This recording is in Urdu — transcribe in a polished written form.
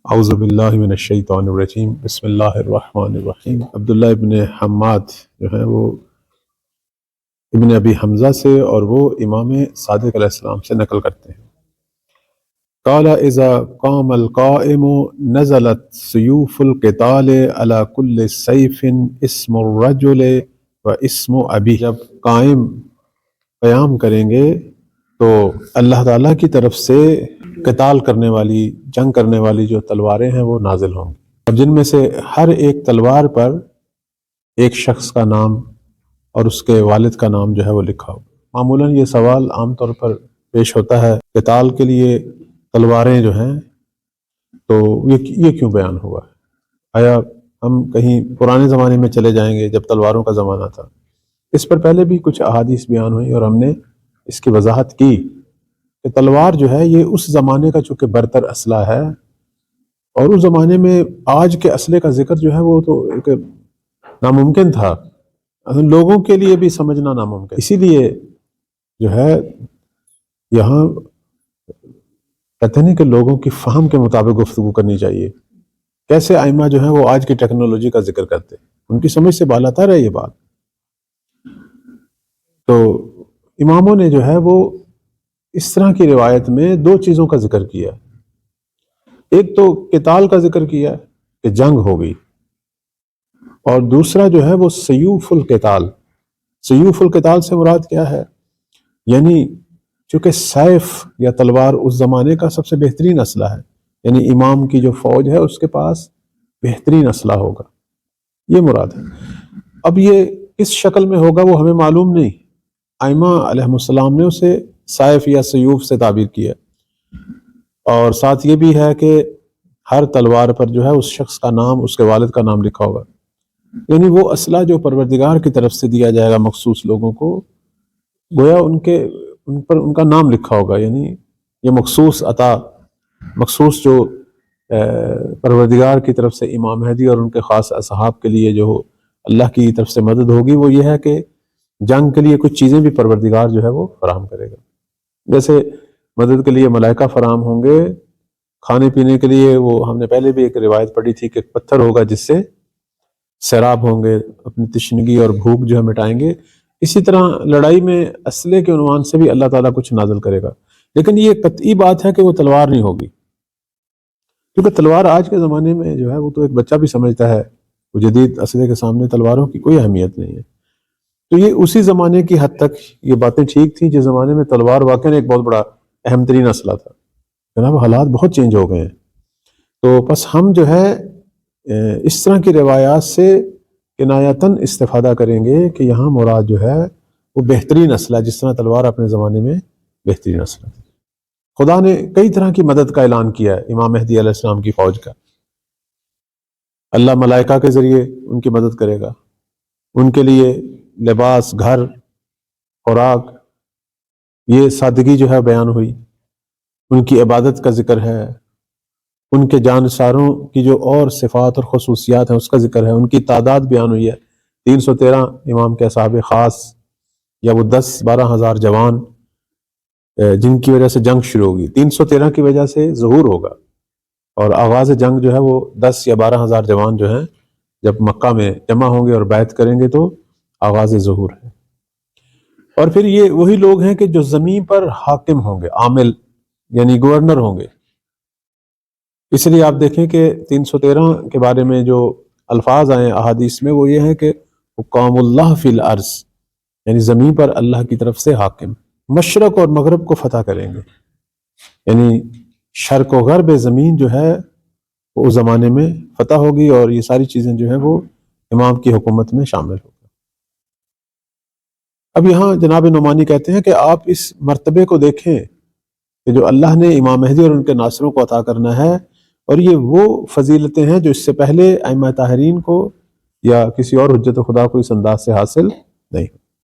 اعوذ باللہ من الشیطان الرجیم بسم اللہ الرحمن الرحیم۔ عبداللہ ابن حماد جو ہے وہ ابن ابی حمزہ سے اور وہ امام صادق علیہ السلام سے نقل کرتے ہیں۔ قال اذا قام القائم نزلت سیوف القتال على كل سیف اسم الرجل و اسم ابی۔ جب قیام کریں گے تو اللہ تعالیٰ کی طرف سے قتال کرنے والی، جنگ کرنے والی جو تلواریں ہیں وہ نازل ہوں گی، اور جن میں سے ہر ایک تلوار پر ایک شخص کا نام اور اس کے والد کا نام جو ہے وہ لکھا ہو۔ معمولاً یہ سوال عام طور پر پیش ہوتا ہے، قتال کے لیے تلواریں جو ہیں تو یہ کیوں بیان ہوا ہے؟ آیا ہم کہیں پرانے زمانے میں چلے جائیں گے جب تلواروں کا زمانہ تھا؟ اس پر پہلے بھی کچھ احادیث بیان ہوئی اور ہم نے اس کی وضاحت کی کہ تلوار جو ہے یہ اس زمانے کا چونکہ برتر اسلحہ ہے، اور اس زمانے میں آج کے اسلحے کا ذکر جو ہے وہ تو ایک ناممکن تھا، لوگوں کے لیے بھی سمجھنا ناممکن۔ اسی لیے جو ہے یہاں کہتے ہیں کہ لوگوں کی فہم کے مطابق گفتگو کرنی چاہیے۔ کیسے ائمہ جو ہیں وہ آج کی ٹیکنالوجی کا ذکر کرتے ہیں، ان کی سمجھ سے بالاتر ہے یہ بات۔ تو اماموں نے جو ہے وہ اس طرح کی روایت میں دو چیزوں کا ذکر کیا، ایک تو قتال کا ذکر کیا کہ جنگ ہوگی، اور دوسرا جو ہے وہ سیوف القتال۔ سیوف القتال سے مراد کیا ہے؟ یعنی چونکہ سیف یا تلوار اس زمانے کا سب سے بہترین اسلحہ ہے، یعنی امام کی جو فوج ہے اس کے پاس بہترین اسلحہ ہوگا، یہ مراد ہے۔ اب یہ کس شکل میں ہوگا وہ ہمیں معلوم نہیں، ائمہ علیہ السلام نے اسے سیف یا سیوف سے تعبیر کیا، اور ساتھ یہ بھی ہے کہ ہر تلوار پر جو ہے اس شخص کا نام، اس کے والد کا نام لکھا ہوگا، یعنی وہ اسلحہ جو پروردگار کی طرف سے دیا جائے گا مخصوص لوگوں کو، گویا ان پر ان کا نام لکھا ہوگا، یعنی یہ مخصوص عطا، مخصوص جو پروردگار کی طرف سے امام مہدی اور ان کے خاص اصحاب کے لیے جو اللہ کی طرف سے مدد ہوگی، وہ یہ ہے کہ جنگ کے لیے کچھ چیزیں بھی پروردگار جو ہے وہ فراہم کرے گا۔ جیسے مدد کے لیے ملائکہ فراہم ہوں گے، کھانے پینے کے لیے وہ ہم نے پہلے بھی ایک روایت پڑھی تھی کہ ایک پتھر ہوگا جس سے سیراب ہوں گے، اپنی تشنگی اور بھوک جو ہے مٹائیں گے۔ اسی طرح لڑائی میں اسلحے کے عنوان سے بھی اللہ تعالیٰ کچھ نازل کرے گا، لیکن یہ قطعی بات ہے کہ وہ تلوار نہیں ہوگی، کیونکہ تلوار آج کے زمانے میں جو ہے وہ تو ایک بچہ بھی سمجھتا ہے، وہ جدید اسلحے کے سامنے تلواروں کی کوئی اہمیت نہیں ہے۔ تو یہ اسی زمانے کی حد تک یہ باتیں ٹھیک تھیں جس زمانے میں تلوار واقعی ایک بہت بڑا اہم ترین اسلحہ تھا۔ جناب حالات بہت چینج ہو گئے ہیں، تو بس ہم جو ہے اس طرح کی روایات سے کنایتاً استفادہ کریں گے کہ یہاں مراد جو ہے وہ بہترین اسلحہ، جس طرح تلوار اپنے زمانے میں بہترین اسلحہ تھی۔ خدا نے کئی طرح کی مدد کا اعلان کیا ہے امام مہدی علیہ السلام کی فوج کا۔ اللہ ملائکہ کے ذریعے ان کی مدد کرے گا، ان کے لیے لباس، گھر، خوراک، یہ سادگی جو ہے بیان ہوئی، ان کی عبادت کا ذکر ہے، ان کے جانساروں کی جو اور صفات اور خصوصیات ہیں اس کا ذکر ہے، ان کی تعداد بیان ہوئی ہے، 313 امام کے اصحاب خاص، یا وہ 10-12 ہزار جوان جن کی وجہ سے جنگ شروع ہوگی۔ 313 کی وجہ سے ظہور ہوگا، اور آغاز جنگ جو ہے وہ 10 یا 12 ہزار جوان جو ہیں جب مکہ میں جمع ہوں گے اور بیعت کریں گے تو آغاز ظہور ہے۔ اور پھر یہ وہی لوگ ہیں کہ جو زمین پر حاکم ہوں گے، عامل یعنی گورنر ہوں گے۔ اس لیے آپ دیکھیں کہ 313 کے بارے میں جو الفاظ آئے احادیث میں وہ یہ ہے کہ حکام اللہ فی الارض، یعنی زمین پر اللہ کی طرف سے حاکم، مشرق اور مغرب کو فتح کریں گے، یعنی شرق و غرب زمین جو ہے وہ اس زمانے میں فتح ہوگی، اور یہ ساری چیزیں جو ہیں وہ امام کی حکومت میں شامل ہوگی۔ اب یہاں جناب نعمانی کہتے ہیں کہ آپ اس مرتبے کو دیکھیں کہ جو اللہ نے امام مہدی اور ان کے ناصروں کو عطا کرنا ہے، اور یہ وہ فضیلتیں ہیں جو اس سے پہلے ائمہ طاہرین کو یا کسی اور حجت خدا کو اس انداز سے حاصل نہیں۔